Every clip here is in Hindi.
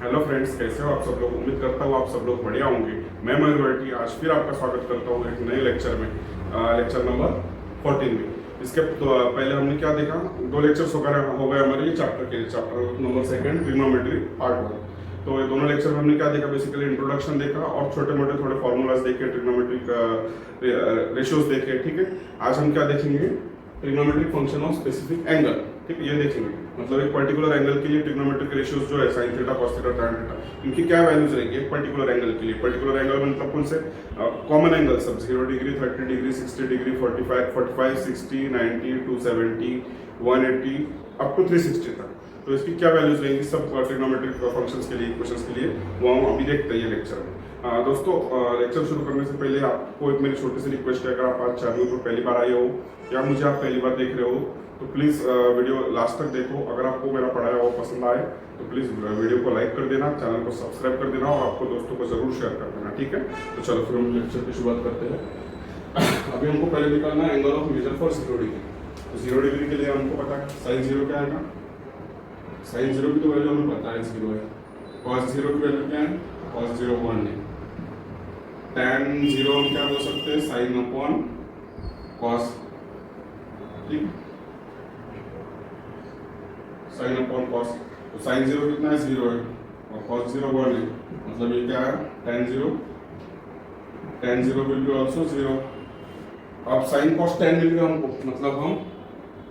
हेलो फ्रेंड्स, कैसे हो आप सब लोग। उम्मीद करता हूँ आप सब लोग बढ़िया होंगे। मैं मयूर वर्टी आज फिर आपका स्वागत करता हूँ एक नए लेक्चर में, लेक्चर नंबर 14 में। इसके तो पहले हमने क्या देखा, दो लेक्चर्स वगैरह हो गए हमारे चैप्टर के, चैप्टर नंबर 2 ट्रिग्नोमेट्री पार्ट 1। तो ये दोनों लेक्चर में हमने क्या देखा, बेसिकली इंट्रोडक्शन देखा और छोटे मोटे थोड़े फॉर्मूलाज देखे, ट्रिग्नोमेट्रिक रेशियोज देखे। ठीक है, आज हम क्या देखेंगे, trigonometric function of specific angle. ठीक है, ये देखेंगे, मतलब एक पर्टिकुलर एंगल के लिए ट्रिग्नोमेट्रिक रेशियोज जो है sine theta, cos theta, tan theta, इनकी क्या वैल्यूज रहेगी एक पर्टिकुलर एंगल के लिए। पर्टिकुलर एंगल मतलब कौन से कॉमन एंगल सब, 0 degree, 30 degree, 60 degree, 45, 60, 90, 270, 180 up to 360 तक। तो इसकी क्या वैल्यूज रहेंगी सब ट्रिग्नोमेट्रिक फंक्शंस के लिए, इक्वेशंस के लिए, वो हम अभी देखते हैं ये लेक्चर में। दोस्तों, लेक्चर शुरू करने से पहले आपको एक मेरी छोटी सी रिक्वेस्ट है, अगर आप आज चैनल पर पहली बार आए हो या मुझे आप पहली बार देख रहे हो तो प्लीज़ वीडियो लास्ट तक देखो। अगर आपको मेरा पढ़ाया हुआ पसंद आए तो प्लीज़ वीडियो को लाइक कर देना, चैनल को सब्सक्राइब कर देना और आपको दोस्तों को जरूर शेयर कर देना। ठीक है, तो चलो फिर हम लेक्चर की शुरुआत करते हैं। अभी हमको पहले निकालना है angle of measure for 0 degree. तो 0 डिग्री के लिए हमको पता है साइन 0 क्या आएगा, साइन 0 की तो वैल्यू हमें पता है 0 है। कॉस 0 की वैल्यू क्या है, कॉस 0 1 है। टैन 0 हम क्या बोल सकते हैं, साइन अपॉन कॉस। ठीक, साइन अपॉन कॉस। तो साइन 0 कितना है, 0 है, और कॉस 0 1 है, मतलब ये क्या है, tan 0। Tan 0 will be also 0। अब साइन कॉस टैन मिल गया हमको, मतलब हम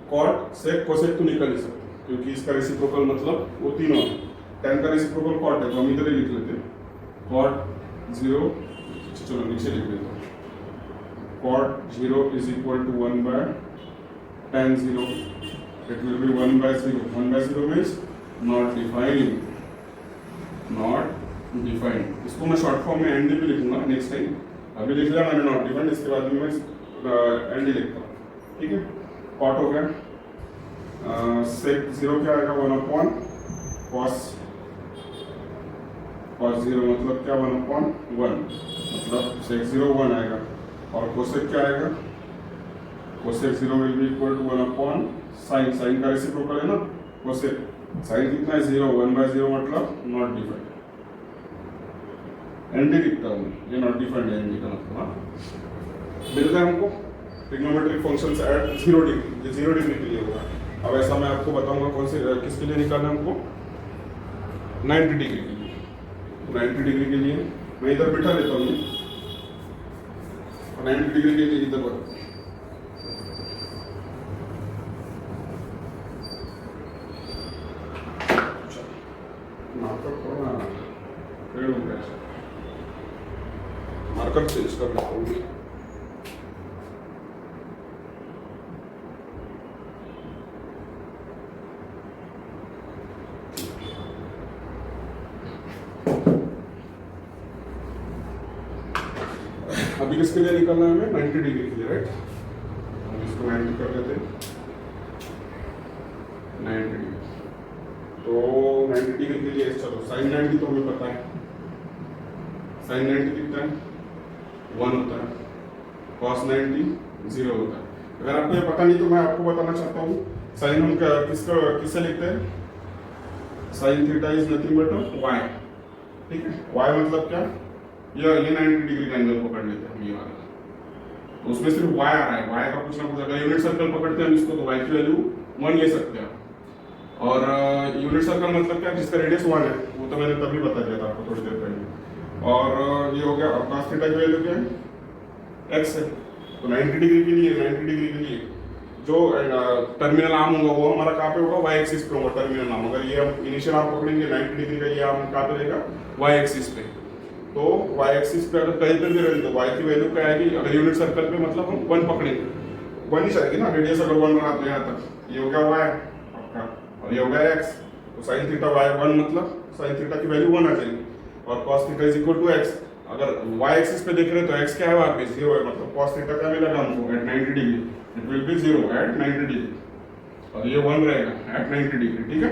कॉट सेक कोसेक तो निकाल नहीं सकते क्योंकि इसका रेसिप्रोकल मतलब वो तीनों है। टैन का रेसिप्रोकल कॉट है तो हम इधर ही लिख लेते हैं, कॉट 0, चलो नीचे लिख लेते हैं, cot 0 is equal to 1 by tan 0। It will be 1 by 0. 1 by 0 means not defined. Not defined. इसको मैं शॉर्ट फॉर्म में एंड भी लिखूंगा नेक्स्ट टाइम। अभी लिख लिया मैंने नॉट डिफाइंड, इसके बाद में मैं एंड लिखता हूँ। ठीक है, कॉट हो गया। सेक 0 क्या आएगा, 1 अपॉन कॉस। कॉस 0 मतलब क्या, 1 अपॉन 1, मतलब सेक 0 1 आएगा। और कोसेक क्या आएगा, cosec 0 will be equal to 1 upon sine. Sine का रेसिप्रोकल है ना कोसेक। साइन कितना है, 0, 1 बाय 0 मतलब नॉट डिफाइंड। एनडी लिखता हूँ, ये नॉट डिफाइंड है एनडी का मतलब। मिलता है हमको ट्रिग्नोमेट्रिक फंक्शंस एट 0 डिग्री, ये 0 डिग्री के लिए होगा। अब ऐसा मैं आपको बताऊंगा कौन से किसके लिए निकालना है हमको, 90 डिग्री के लिए। 90 डिग्री के लिए मैं इधर बिठा लेता हूँ, 90 डिग्री के लिए इधर बढ़। मार्कर चेंज कर रहा हूँ। अभी किसके लिए निकालना है हमें, 90 डिग्री के लिए, राइट। हम इसको 90 कर देते हैं, 90 डिग्री। तो 90 डिग्री के लिए चलो साइन 90 तो हमें पता है, साइन 90 कितना है, 1 होता है। कॉस 90 0 होता है। अगर आपको ये पता नहीं तो मैं आपको बताना चाहता हूँ, साइन हम किससे लिखते हैं, sine theta is nothing but why. ठीक है, वाई मतलब क्या, ये 90 डिग्री का एंगल पकड़ लेते हैं हम, ये वाला। तो उसमें सिर्फ वाई आ रहा है, वाई का कुछ ना कुछ, अगर यूनिट सर्कल पकड़ते हैं हम इसको तो वाई की वैल्यू 1 ले सकते हैं। और यूनिट सर्कल मतलब क्या, जिसका रेडियस 1 है, वो तो मैंने तभी बता दिया था आपको थोड़ी देर पहले। और ये हो गया, और cos थीटा की वैल्यू क्या है, x है। तो 90 डिग्री के लिए, 90 डिग्री के लिए जो टर्मिनल आर्म होगा वो हमारा कहाँ पे होगा, y एक्सिस पे होगा टर्मिनल आर्म। अगर ये हम इनिशियल आर्म पकड़ेंगे 90 डिग्री का, ये आर्म कहाँ पे रहेगा, y एक्सिस पे। तो y एक्सिस पे अगर कहीं पे भी रहेंगे तो y की वैल्यू क्या आएगी, अगर यूनिट सर्कल पे मतलब हम 1 पकड़ेंगे, 1 ही जाएगी ना, रेडियस अगर 1 रहा तो यहाँ तक ये हो गया y आपका, और ये हो गया x। तो साइन थीटा y 1 मतलब साइन थीटा की वैल्यू 1 आ जाएगी। और cos theta is equal to x। अगर y एक्सिस पे देख रहे हैं तो x क्या है वहाँ पे, 0 है, मतलब cos थीटा क्या मिलेगा हमको at 90 degree, it will be 0 at 90 degree, और ये 1 रहेगा एट 90 डिग्री। ठीक है,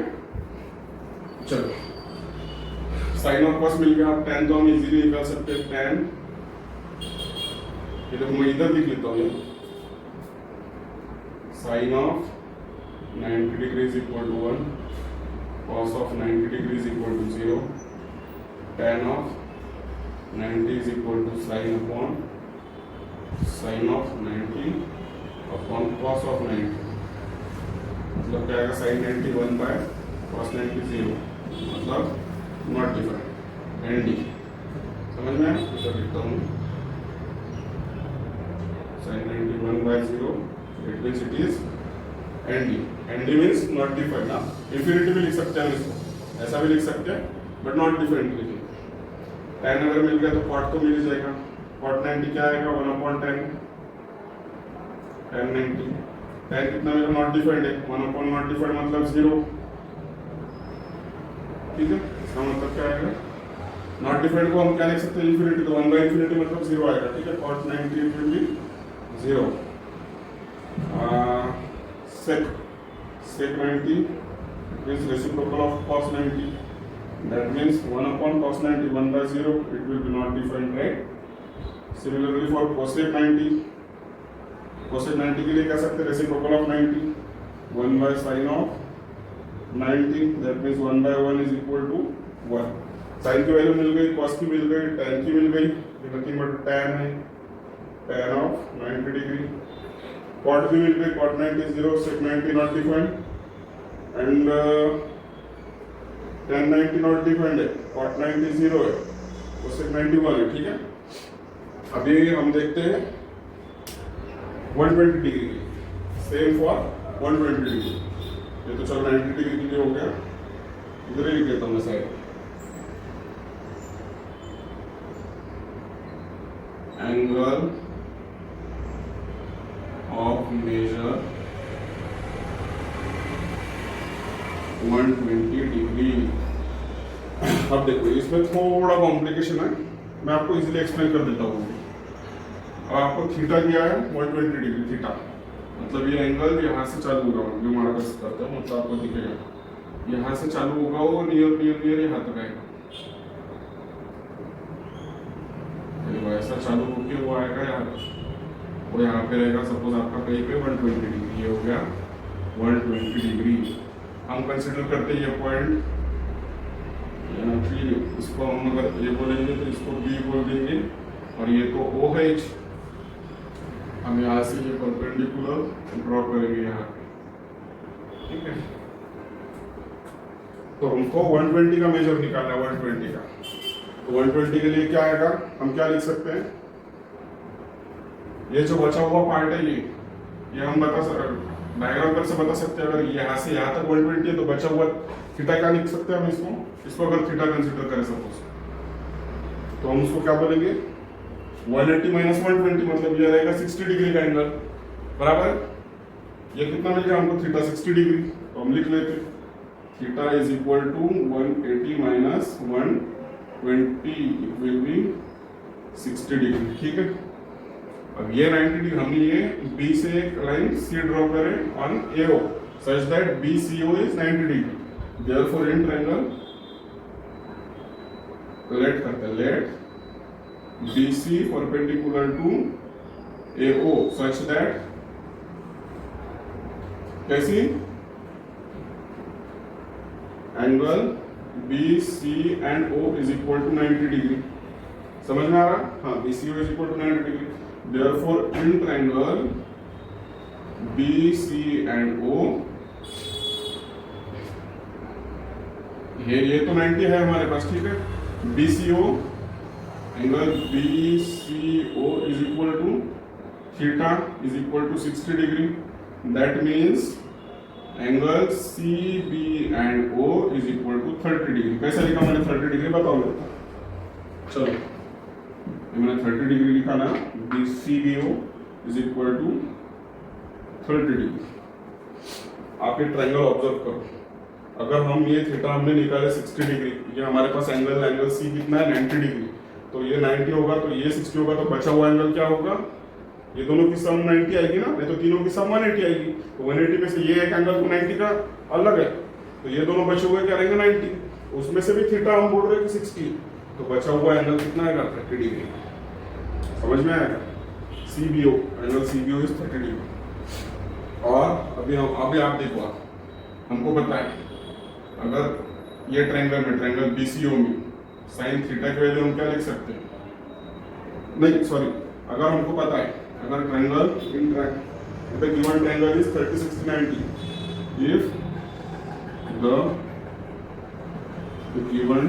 चलो साइन और cos मिल गया। अब tan तो हम इजीली निकाल सकते हैं, tan ये तो मैं इधर लिख लेता हूँ, sine of 90 degree is equal to 1, cos of 90 degree is equal to 0 tan of 90 is equal to sin upon sin of 90 upon cos of 90, मतलब क्या आएगा sin 90 1 by cos 90 0, मतलब नॉट डिफाइंड एन डी। समझ में आया? तो लिखता हूँ sin 90 1 by 0, it means it is ND. ND means not defined ना, इंफिनिटी भी लिख सकते हैं इसको, ऐसा भी लिख सकते हैं, बट नॉट डिफाइंड लिखिए। tan अगर मिल गया तो cot तो मिल ही जाएगा, cot 90 क्या आएगा 1 upon tan 90, tan कितना मिलेगा नॉट डिफाइंड है, 1 upon नॉट डिफाइंड मतलब 0, ठीक है। इसका मतलब क्या आएगा, नॉट डिफाइंड को हम क्या लिख सकते हैं इंफिनिटी, तो 1 by इंफिनिटी मतलब 0 आएगा, ठीक है। cot 90 it will be 0, sec 90 is reciprocal of cos 90, that means 1 upon cos 90 1 by 0, it will be not defined, right? Similarly for cosec 90 के लिए क्या सकते हैं reciprocal of 90 1 by sin of 90, that means 1 by 1 is equal to 1। sin की वैल्यू मिल गई, cos की मिल गई, tan की मिल गई, ये नथिंग बट tan है, tan of 90 डिग्री। cot भी मिल गई, cot 90 0, sec 90 not defined, and tan 90 not defined है, cot 90 0 है, cosec 90 1 है, ठीक है। अभी हम देखते हैं 120 डिग्री की, सेम फॉर 120 डिग्री। ये तो चलो 90 डिग्री के लिए हो गया, इधर ही लिख देता हूँ मैं side, angle of measure 120 degree. अब देखो इसमें थोड़ा कॉम्प्लिकेशन है, मैं आपको इजीली एक्सप्लेन कर देता हूँ। अब आपको थीटा दिया है 120 डिग्री, थीटा मतलब ये एंगल यहाँ से चालू होगा, जो हमारा बस करता हूँ मतलब आपको दिखेगा, यहाँ से चालू होगा वो नियर नियर नियर यहाँ तक आएगा, ऐसा चालू होके वो आएगा यहाँ, वो यहाँ पे रहेगा। सपोज आपका कहीं पे 120 डिग्री, ये हो गया 120 डिग्री। हम कंसिडर करते हैं ये पॉइंट, इसको हम अगर ए बोलेंगे तो इसको बी बोल देंगे, और ये तो ओ है। हम यहाँ से ये परपेंडिकुलर ड्रॉ करेंगे यहाँ, ठीक है। तो हमको 120 का मेजर निकालना है, 120 का। तो 120 के लिए क्या आएगा, हम क्या लिख सकते हैं, ये जो बचा हुआ पार्ट है ये हम डायग्राम पर से बता सकते हैं। अगर यहाँ से यहाँ तक 120 है तो बचा हुआ थीटा क्या लिख सकते हैं हम इसको अगर थीटा कंसीडर करें सपोज, तो हम उसको क्या बोलेंगे 180 माइनस 120, मतलब ये रहेगा 60 डिग्री का एंगल, बराबर। ये कितना मिल गया हमको थीटा 60 डिग्री, तो हम लिख लेते theta is equal to 180 minus 120 it will be 60 degree, ठीक है। अब ये 90 डिग्री, हमने ये बी से एक लाइन सी ड्रॉ करें on AO such that BCO is 90 degree, therefore in triangle let करते हैं, let BC perpendicular to AO such that कैसी angle BC and O is equal to 90 degree. समझ में आ रहा? हाँ, BCO is equal to 90 degree, therefore in triangle BC and O, ये तो 90 है हमारे पास, ठीक है। BCO angle BCO is equal to theta is equal to 60 degree, that means angle CB and O is equal to 30 degree. कैसे लिखा मैंने 30 डिग्री, बताओ मेरे, चलो मैंने 30 डिग्री लिखा ना, BCBO is equal to 30 degree. आप ये ट्रायंगल ऑब्जर्व करो, अगर हम ये थीटा हमने निकाले 60 डिग्री, ये हमारे पास एंगल सी कितना है 90 डिग्री, तो ये 90 होगा तो ये 60 होगा, तो बचा हुआ एंगल क्या होगा, ये दोनों की सम 90 आएगी ना, नहीं तो तीनों की सम 180 आएगी। तो 180 में से ये एक एंगल तो 90 का अलग है, तो ये दोनों बचे हुए क्या रहेंगे 90, उसमें से भी थीटा हम बोल रहे हैं कि 60, तो बचा हुआ एंगल कितना आएगा 30 डिग्री। समझ में आएगा? CBO angle CBO is 30 degree. और अभी आप देखो, हमको पता है अगर ये ट्रायंगल में ट्रायंगल BCO में साइन थीटा की वैल्यू हम क्या लिख सकते हैं, नहीं सॉरी, अगर हमको पता है अगर triangle in the given triangle is 30 60 90, if the given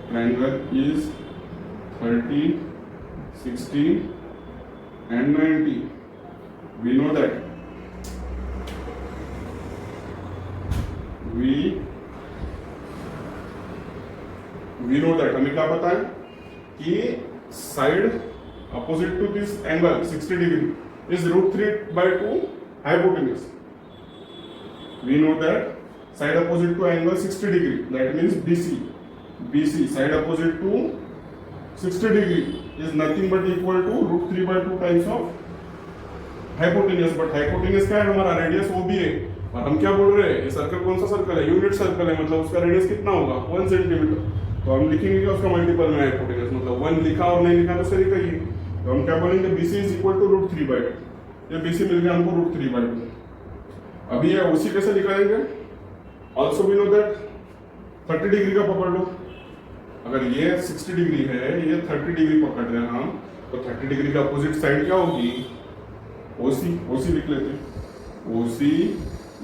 triangle is 30 60 and 90, we know that हमें क्या पता है कि side opposite to this angle 60 degree is √3/2 hypotenuse. We know that side opposite to angle 60 degree, that means BC side opposite to 60 degree is nothing but equal to √3/2 times of hypotenuse. But hypotenuse क्या है, हमारा रेडियस OB है, और हम क्या बोल रहे हैं, ये सर्कल कौन सा सर्कल है, यूनिट सर्कल है, मतलब उसका रेडियस कितना होगा 1 सेंटीमीटर। तो हम लिखेंगे कि उसका मल्टीपल में हाइपोटेन्यूज, मतलब 1 लिखा और नहीं लिखा तो सही कहिए। तो हम क्या बोलेंगे, BC इज इक्वल टू √3/2, ये BC मिल गया हमको √3/2। अभी ये OC कैसे निकालेंगे, also we know that 30 degree का पकड़ लो, अगर ये 60 डिग्री है, ये 30 डिग्री पकड़ रहे हैं हम, तो 30 डिग्री का अपोजिट साइड क्या होगी, OC लिख लेते हैं। OC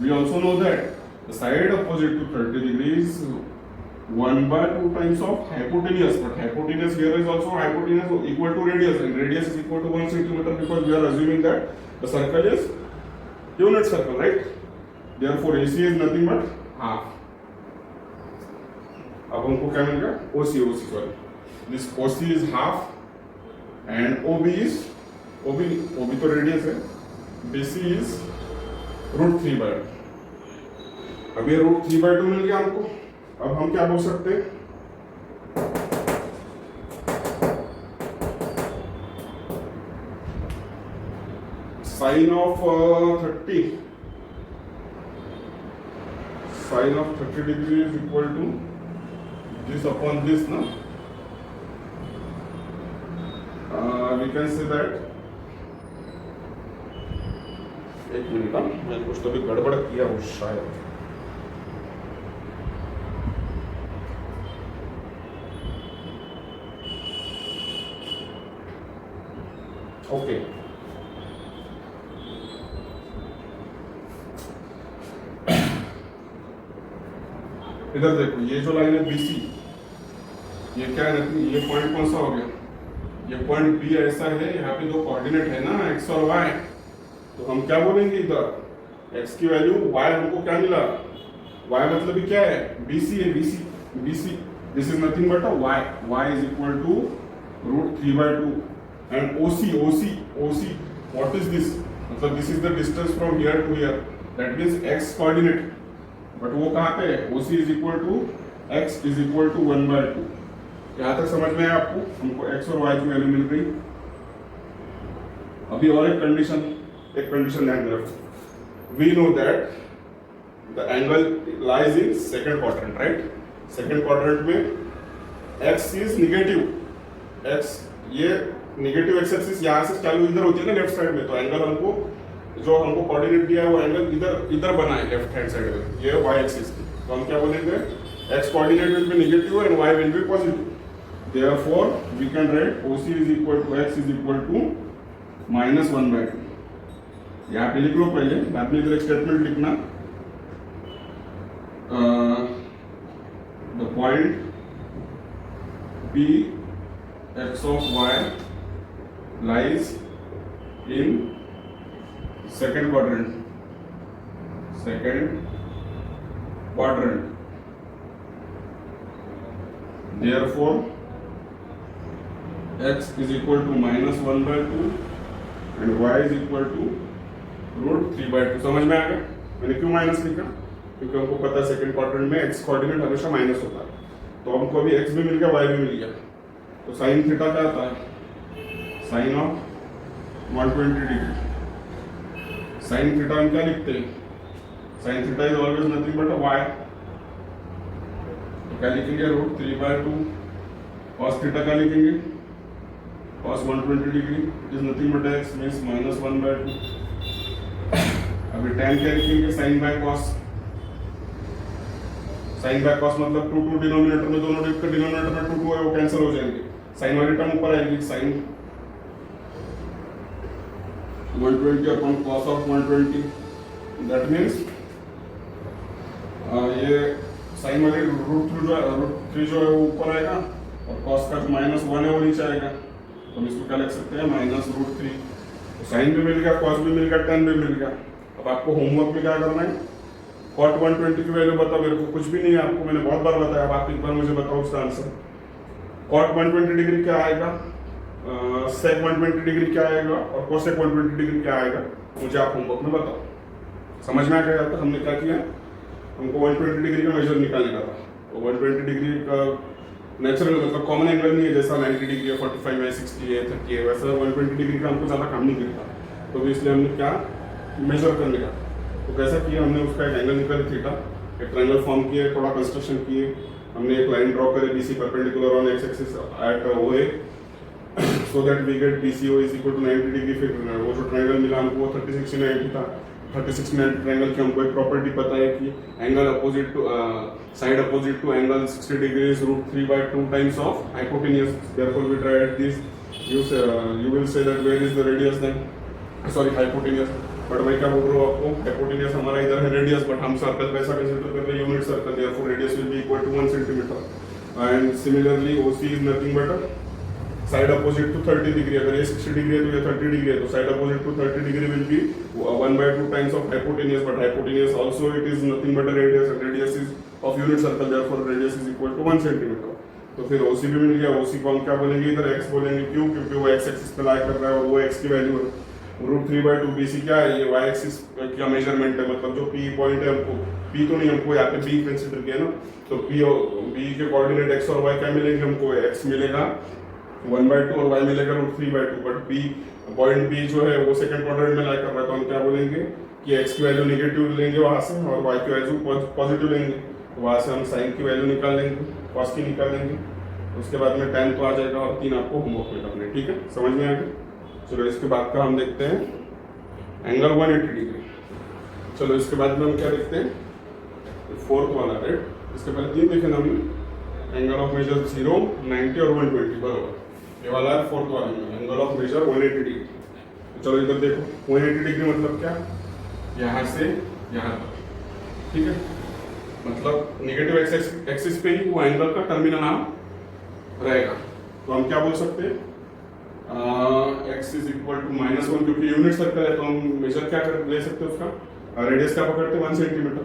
we also know that the side opposite to 30 degrees 1/2 times of hypotenuse, but hypotenuse here is also hypotenuse equal to radius, and radius is equal to 1 centimeter, because we are assuming that the circle is unit circle, right? Therefore AC is nothing but half. अब हमको क्या मिल गया, OC sorry, this OC is half and OB तो रेडियस है, BC is √3/2। अब ये √3/2 मिल गया हमको। अब हम क्या बोल सकते हैं, sine of 30 degree is equal to this upon this ना, वी कैन से दैट, एक मिनट, मैंने कुछ तो भी गड़बड़ किया वो शायद, ओके इधर देखो, ये जो लाइन है BC, ये क्या है, ये पॉइंट कौन सा हो गया, ये पॉइंट B ऐसा है, यहाँ पे दो कोऑर्डिनेट है ना x और y, तो हम क्या बोलेंगे, इधर x की वैल्यू, y हमको क्या मिला, y मतलब भी क्या है, BC है, BC this is nothing but y is equal to √3/2 and OC what is this, मतलब this is the distance from here to here, that means x coordinate, but वो कहाँ पे है, OC is equal to x is equal to 1/2। यहाँ तक समझ में आया आपको, हमको x और y की वैल्यू मिल गई। अभी और एक कंडीशन ध्यान में रखो, we know that the angle lies in second quadrant, right? second quadrant में x is negative, x ये नेगेटिव एक्स एक्सिस यहाँ से चालू इधर होती है ना लेफ्ट साइड में, तो एंगल हमको जो हमको कोऑर्डिनेट दिया है वो एंगल इधर बना है लेफ्ट हैंड साइड में, ये y एक्सिस की, तो हम क्या बोलेंगे, x coordinate will be negative and y will be positive, therefore we can write OC is equal to x is equal to -1/2। यहाँ पे लिख लो पहले, बाद में इधर एक स्टेटमेंट लिखना, the point P x of y lies in second quadrant, therefore x is equal to -1/2 and y is equal to √3/2। समझ में आ गया मैंने क्यों माइनस लिखा, क्योंकि हमको पता है सेकंड क्वाड्रेंट में x कोऑर्डिनेट हमेशा माइनस होता है, तो हमको अभी x भी मिल गया, y भी मिल गया, तो साइन थीटा क्या आता है, sine of 120 degree. Sine theta हम क्या लिखते हैं, sine theta is always nothing but y, तो क्या लिखेंगे, √3/2। cos थीटा क्या लिखेंगे, cos 120 degree is nothing but x means -1/2। अभी tan क्या लिखेंगे, sine by cos, sine by cos मतलब 2 डिनोमिनेटर में, दोनों के डिनोमिनेटर में 2 है वो कैंसिल हो जाएंगे, साइन वाली टर्म ऊपर आएगी, sine 120 upon cos of 120, that means ये साइन वाली √3 जो है वो ऊपर आएगा और कॉस का जो -1 है वो नीचे आएगा, तो हम इसको क्या लिख सकते हैं -√3। तो साइन भी मिल गया, कॉस भी मिल गया, tan भी मिल गया। अब आपको होमवर्क में क्या करना है, cot 120 की वैल्यू बताओ मेरे को, कुछ भी नहीं है आपको, मैंने बहुत बार बताया, अब आप एक बार मुझे बताओ उसका आंसर। cot 120 डिग्री क्या आएगा, sec 120 डिग्री क्या आएगा और cosec 120 डिग्री क्या आएगा, मुझे आप होमवर्क में बताओ। समझ में आ गया था हमने क्या किया, हमको 120 डिग्री का मेजर निकालने का था। तो 120 डिग्री का नेचुरल मतलब कॉमन एंगल नहीं है, जैसा 90 डिग्री है, 45 है, 60 है, 30 है, वैसा 120 डिग्री का हमको ज़्यादा काम नहीं करता, तो इसलिए हमने क्या मेजर करने का, तो कैसा किया हमने, उसका एक एंगल निकाले थीटा, एक ट्रायंगल फॉर्म किए, थोड़ा कंस्ट्रक्शन किए, हमने एक लाइन ड्रॉ करे BC perpendicular on x axis at OA, so that we get BCO is equal to 90 degree. फिर वो जो ट्रायंगल मिला हमको 3690 था, 3690 ट्रायंगल की हमको एक प्रॉपर्टी पता है कि angle opposite to side opposite to angle 60 degree is √3/2 times of hypotenuse, therefore we tried this, you will say that where is the radius then, sorry hypotenuse, but मैं क्या बोल रहा हूँ आपको, हाइपोटेन्यूज हमारा इधर है रेडियस, बट हम सर्कल वैसा कंसीडर कर रहे हैं unit circle, therefore radius will be equal to 1 centimetre. And similarly OC is nothing but side opposite to 30 degree, अगर ये 60 डिग्री है तो ये 30 डिग्री है, तो side opposite to 30 degree will be 1/2 times of hypotenuse, but hypotenuse also it is nothing but radius, and radius is of unit circle, therefore radius is equal to 1 centimetre. तो फिर OC भी मिल गया, OC को हम क्या बोलेंगे, इधर x बोलेंगे, क्यों, क्योंकि वो x एक्सिस पे लाई कर रहा है और वो x की वैल्यू है। √3/2 BC क्या है, ये y एक्सिस का मेजरमेंट है, मतलब जो P पॉइंट है, हमको P तो नहीं, हमको यहाँ पे B कंसीडर किया ना, तो P और B के कोऑर्डिनेट x और y क्या मिलेंगे, हमको x मिलेगा 1/2 और y मिलेगा √3/2, बट B पॉइंट B जो है वो सेकंड क्वाड्रेंट में लाई कर रहा है, तो हम क्या बोलेंगे कि x की वैल्यू नेगेटिव लेंगे वहाँ से और y की वैल्यू पॉजिटिव लेंगे, तो वहाँ से हम साइन की वैल्यू निकाल लेंगे, कॉस की निकाल लेंगे, उसके बाद में tan तो आ जाएगा और 3 आपको होमवर्क में करने, ठीक है, समझ में आ गया। चलो इसके बाद का हम देखते हैं एंगल 180 डिग्री। चलो इसके बाद में हम क्या देखते हैं, फोर्थ वाला, राइट, इसके पहले 3 देखे ना हमने, एंगल ऑफ मेजर 0, 90 और 120, बराबर, ये वाला है फोर्थ वाला में, एंगल ऑफ मेजर 180 डिग्री। तो चलो इधर देखो 180 डिग्री मतलब क्या, यहाँ से यहाँ तक, ठीक है, मतलब नेगेटिव एक्सिस पे ही वो एंगल का टर्मिनल नाम रहेगा, तो हम क्या बोल सकते हैं, x इज इक्वल टू -1, क्योंकि यूनिट सर्कल है तो हम मेजर क्या कर ले सकते हैं, उसका रेडियस क्या पकड़ते हैं 1 सेंटीमीटर,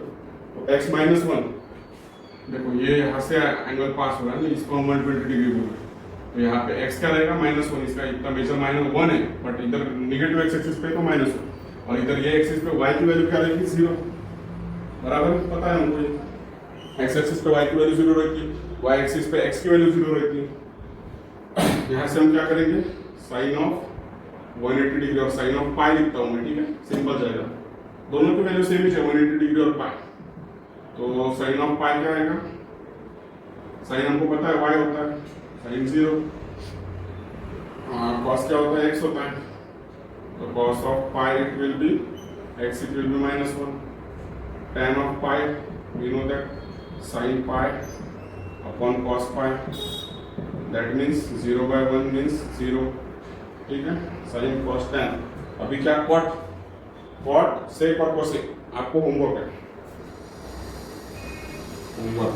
तो x -1, देखो ये यहाँ से एंगल पास हो रहा है ना, इसको हम 120 डिग्री बोल रहे हैं, तो यहाँ पे x क्या रहेगा -1, इसका इतना मेजर -1 है, बट इधर नेगेटिव x एक्सिस पे तो -1, और इधर ये एक्सिस पे y की वैल्यू क्या रहेगी 0, बराबर, पता है हमको ये x एक्सिस पे y की वैल्यू 0 रहती है, y एक्सिस पे x की वैल्यू 0 रहती है। यहाँ से हम क्या करेंगे, साइन ऑफ 180 डिग्री और साइन ऑफ पाई लिखता हूँ मैं, ठीक है, सिंपल जाएगा, दोनों की वैल्यू सेम ही है 180 डिग्री और पाई, तो साइन ऑफ पाई क्या आएगा, साइन हमको पता है y होता है साइन 0, कॉस क्या होता है x होता है, तो cos of pi it will be x, it will be -1, tan of pi we know that sine pi upon cos pi, that means 0/1 means 0, ठीक है, साइन कॉस tan। अभी क्या कॉट सेक और कोसेक, आपको होमवर्क है, homework,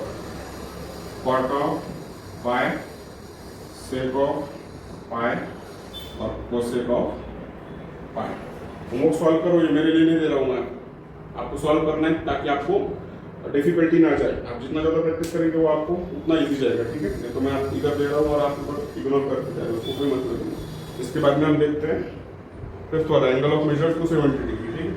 cot of pi, sec of pi और cosec of pi, homework solve करो, ये मेरे लिए नहीं दे रहा हूँ मैं, आपको सॉल्व करना है ताकि आपको डिफिकल्टी ना जाए, आप जितना ज़्यादा प्रैक्टिस करेंगे वो आपको उतना इजी जाएगा, ठीक है, नहीं तो मैं आप इधर दे रहा हूँ और आप ऊपर इग्नोर करते जाएगा, उसको कोई मतलब नहीं। इसके बाद में हम देखते हैं फिफ्थ वाला, एंगल ऑफ मेजर 270 डिग्री, ठीक है,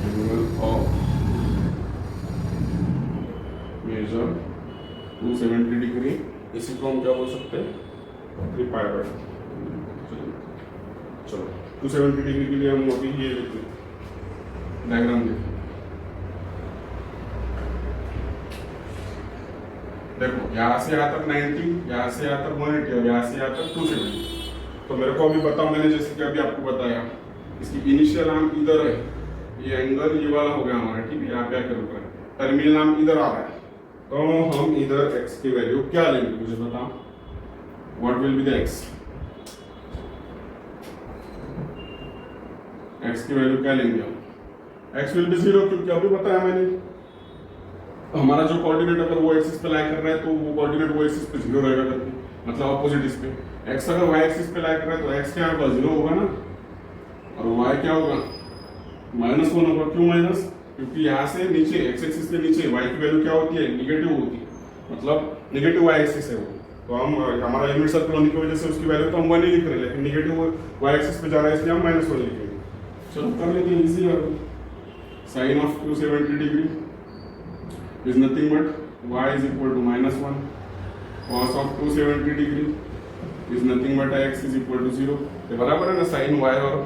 एंगल ऑफ मेजर 270 डिग्री, इसी को हम क्या बोल सकते हैं 3 पाई बाय, चलो 270 डिग्री के लिए हम अभी ये लिखते हैं, डायग्राम देखिए, देखो यहाँ से यहाँ तक 90, यहाँ से यहाँ तक 180 और यहाँ से यहाँ तक 270, तो मेरे को अभी बताओ, मैंने जैसे कि अभी आपको बताया इसकी इनिशियल आर्म इधर है, ये एंगल ये वाला हो गया हमारा, ठीक है, यहाँ पे आकर रुक रहा है, टर्मिनल आर्म इधर आ रहा है, तो हम इधर x की वैल्यू क्या लेंगे, मुझे बताओ, what will be the x की वैल्यू क्या लेंगे हम, x विल बी 0, क्योंकि अभी बताया मैंने हमारा जो कोऑर्डिनेट अगर वो एक्सिस पे लाई कर रहा है तो वो कोऑर्डिनेट वो एक्सिस पे 0 रहेगा करके, मतलब अपोजिट इस पे, x अगर y एक्सिस पे लाई कर रहा है तो x क्या होगा, 0 होगा ना, और y क्या होगा, -1 होगा। क्यों माइनस, क्योंकि यहाँ से नीचे x एक्सिस के नीचे y की वैल्यू क्या होती है, निगेटिव होती है, मतलब निगेटिव y एक्सिस है वो, तो हम हमारा यूनिट सर्कल होने की वजह से उसकी वैल्यू तो हम 1 ही लिख रहे हैं, लेकिन निगेटिव y एक्सिस पे जा रहा है इसलिए हम -1 लिखेंगे। चलो कर लेते हैं, इजी है। Sine of 270 degree is nothing but y is equal to -1, cos of 270 degree is nothing but x is equal to 0, ये बराबर है ना sin y और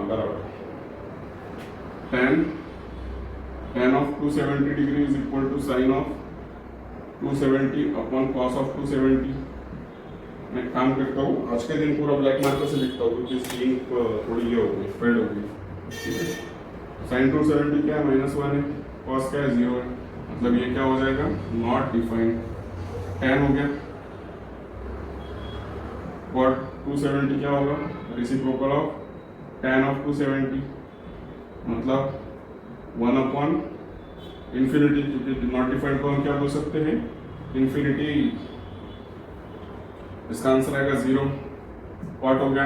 बराबर tan of 270 degree is equal to sin of 270 upon cos of 270। मैं काम करता हूँ, आज के दिन पूरा ब्लैक मार्कर से लिखता हूँ क्योंकि इसकी इंक थोड़ी ये हो गई, फेड हो गई, ठीक है। साइन 270 क्या है, -1 है, कॉस क्या है, 0 है, मतलब ये क्या हो जाएगा, नॉट डिफाइंड। tan हो गया, कॉट 270 क्या होगा, रेसिप्रोकल ऑफ tan ऑफ 270, मतलब 1/∞, क्योंकि नॉट डिफाइंड को हम क्या बोल सकते हैं, इन्फिनिटी। इसका आंसर आएगा 0। कॉट हो गया,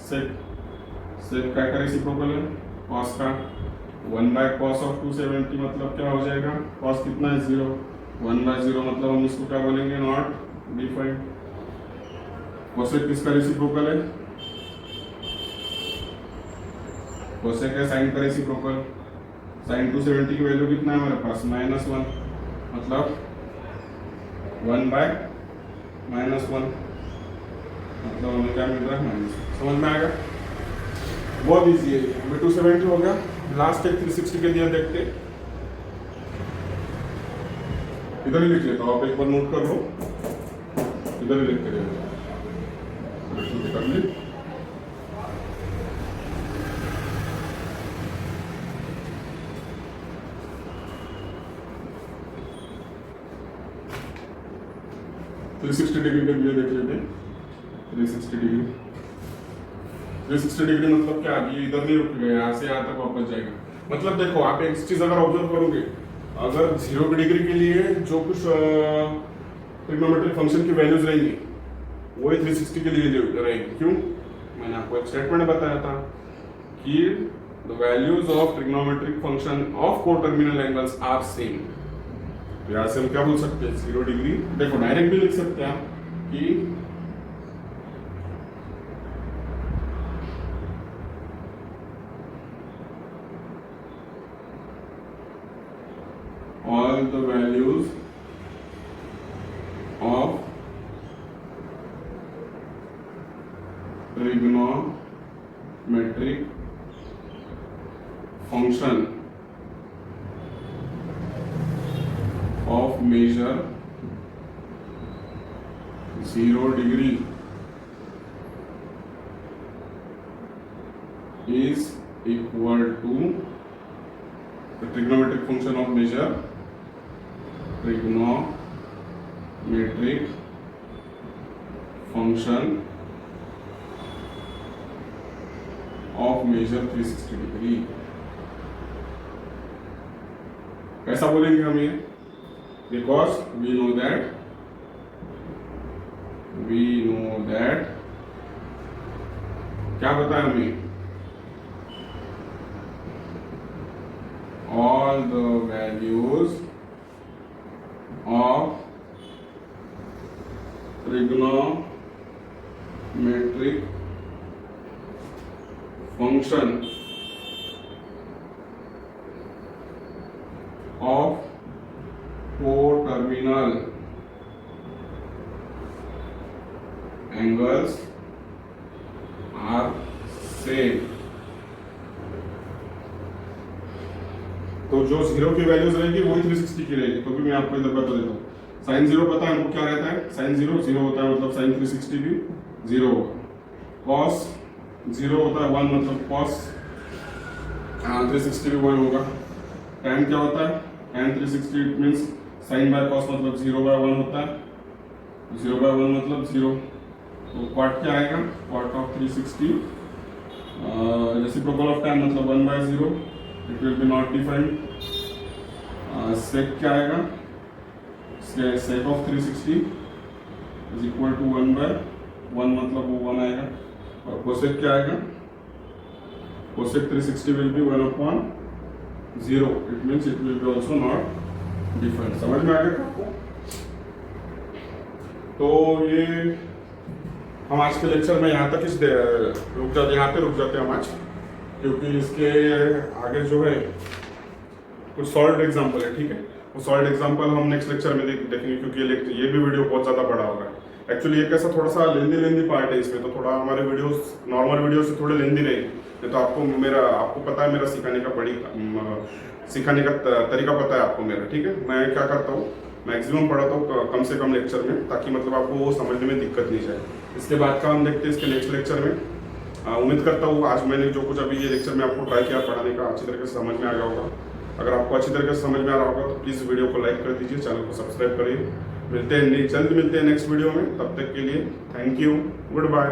सेक क्या का रेसिप्रोकल है, कॉस का, 1/cos ऑफ 270 मतलब क्या हो जाएगा, कॉस कितना है, 0, 1/0 मतलब हम इसको क्या बोलेंगे, नॉट डिफाइंड। कोसेक किसका रेसिप्रोकल है, कोसेक है साइन का रेसिप्रोकल, साइन 270 की वैल्यू कितना है हमारे पास, -1, मतलब 1/-1, मतलब हमें क्या मिल रहा है, माइनस। समझ में आएगा, बहुत इजी है। हमें 270 हो गया, लास्ट एक 360 के लिए देखते, इधर ही लिख लेता हूँ, आप एक बार नोट कर लो, इधर ही लिख के कर ली। तो 360 डिग्री के लिए देख लेते हैं। 360 डिग्री मतलब क्या, ये इधर नहीं रुकेगा, यहाँ से यहाँ तक वापस जाएगा। मतलब देखो, आप एक चीज अगर ऑब्जर्व करोगे, अगर 0 डिग्री के लिए जो कुछ ट्रिग्नोमेट्रिक फंक्शन की वैल्यूज रहेंगी वही 360 के लिए रहेंगी। क्यों, मैंने आपको एक स्टेटमेंट बताया था कि the values of trigonometric function of coterminal angles are same. यहाँ से हम क्या बोल सकते हैं, 0 डिग्री, देखो डायरेक्ट भी लिख सकते हैं कि all the values of trigonometric function of measure 0 degree is equal to the trigonometric function of measure trigonometric function of measure 360 degree। कैसा बोलेंगे हम ये, because we know that क्या बताया हमें, all the values of trigonometric function of coterminal angles are same। तो तो जो 0 की वैल्यूज रहेगी वही 360 की रहेगी। तो भी मैं आपको इधर बता देता हूँ। साइन 0 पता है हमको क्या रहता है, साइन 0 होता है मतलब साइन 360 भी 0 होगा। कॉस 0 होता है 1 मतलब कॉस 360 भी 1 होगा। टैन क्या होता है, tan 360 it means sign by cos मतलब 0/1 होता है, 0/1 मतलब 0। तो क्वाट क्या आएगा, cot of 360 reciprocal of tan मतलब 1/0, it will be not defined. Sec क्या आएगा, sec of 360 is equal to 1/1 मतलब वो 1 आएगा। और कोसेक क्या आएगा, cosec 360 will be 1/0, it means it will be also not defined. समझ में आ गया आपको? तो ये हम आज के लेक्चर में यहाँ तक यहाँ पे रुक जाते हैं हम आज, क्योंकि इसके आगे जो है कुछ सॉल्व एग्जाम्पल है, ठीक है। वो सॉल्व एग्जाम्पल हम नेक्स्ट लेक्चर में देखेंगे, क्योंकि ये भी वीडियो बहुत ज़्यादा बड़ा होगा। एक्चुअली ये कैसा थोड़ा सा लेंदी पार्ट है इसमें, तो थोड़ा हमारे वीडियोस नॉर्मल वीडियो से थोड़े लेंदी रहेगी। नहीं तो आपको पता है मेरा सिखाने का तरीका पता है आपको मेरा, ठीक है। मैं क्या करता हूँ, मैक्सिमम पढ़ाता हूँ कम से कम लेक्चर में, ताकि मतलब आपको वो समझने में दिक्कत नहीं जाए। इसके बाद का हम देखते हैं इसके नेक्स्ट लेक्चर में। उम्मीद करता हूँ आज मैंने जो कुछ अभी ये लेक्चर में आपको ट्राई किया पढ़ाने का, अच्छी तरीके से समझ में आ गया होगा। अगर आपको अच्छी तरीके से समझ में आ रहा होगा तो प्लीज़ वीडियो को लाइक कर दीजिए, चैनल को सब्सक्राइब करिए। जल्द मिलते हैं नेक्स्ट वीडियो में, तब तक के लिए थैंक यू, गुड बाय।